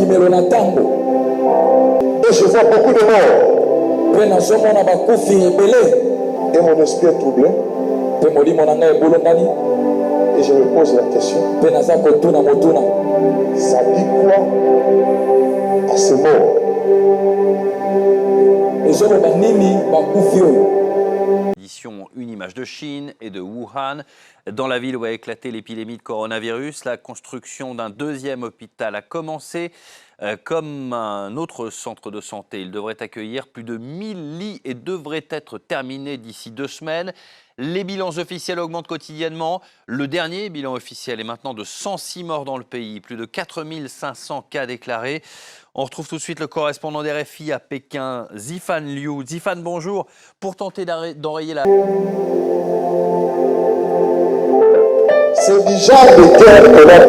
bimelo na ntango. Et je vois beaucoup de morts. Mpe nazomona bakufi ebele. Et mon esprit est troublé. Mpe molimo na ngai ebolongani. Et je me pose la question. Mpe naza kotuna motuna. Ça dit quoi à ces morts? Ezoloba nini bakufi oyo? Une image de Chine et de Wuhan, dans la ville où a éclaté l'épidémie de coronavirus. La construction d'un deuxième hôpital a commencé. Comme un autre centre de santé, il devrait accueillir plus de 1000 lits et devrait être terminé d'ici 2 semaines. Les bilans officiels augmentent quotidiennement. Le dernier bilan officiel est maintenant de 106 morts dans le pays, plus de 4500 cas déclarés. On retrouve tout de suite le correspondant des RFI à Pékin, Zifan Liu. Zifan, bonjour. Pour tenter d'enrayer la... C'est du genre de guerre qu'on a.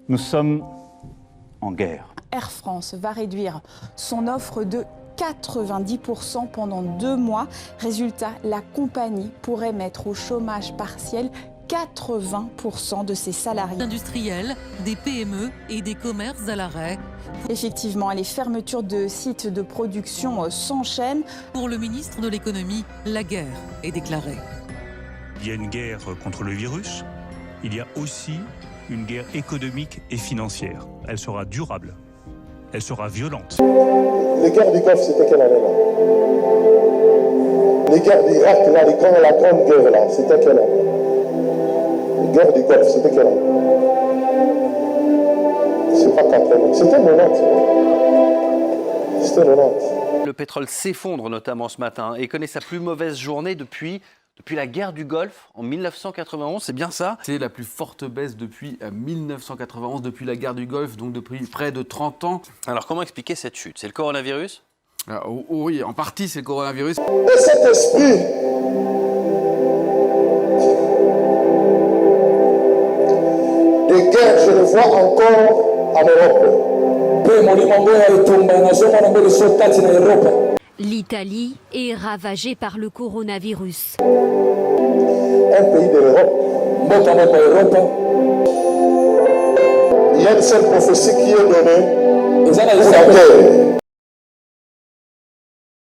Nous sommes en guerre. Air France va réduire son offre de 90% pendant 2 mois. Résultat, la compagnie pourrait mettre au chômage partiel 80% de ses salariés. Industriels, des PME et des commerces à l'arrêt. Effectivement, les fermetures de sites de production s'enchaînent. Pour le ministre de l'économie, la guerre est déclarée. Il y a une guerre contre le virus. Il y a aussi une guerre économique et financière. Elle sera durable. Elle sera violente. Les guerres du Golfe, c'était quelle année là? Les guerres d'Irak, là, la grande guerre là, c'était quelle année? Les guerres du Golfe, c'était quelle année? C'est pas 80, c'était 90. C'était 90. Le pétrole s'effondre notamment ce matin et connaît sa plus mauvaise journée depuis la guerre du Golfe en 1991, c'est bien ça? C'est la plus forte baisse depuis 1991, depuis la guerre du Golfe, donc depuis près de 30 ans. Alors comment expliquer cette chute? C'est le coronavirus? Oui, en partie c'est le coronavirus. Et cet esprit de guerre, je le vois encore en Europe. L'Italie est ravagée par le coronavirus. Un pays de l'Europe. Il y a une seule prophétie qui est donnée pour la terre.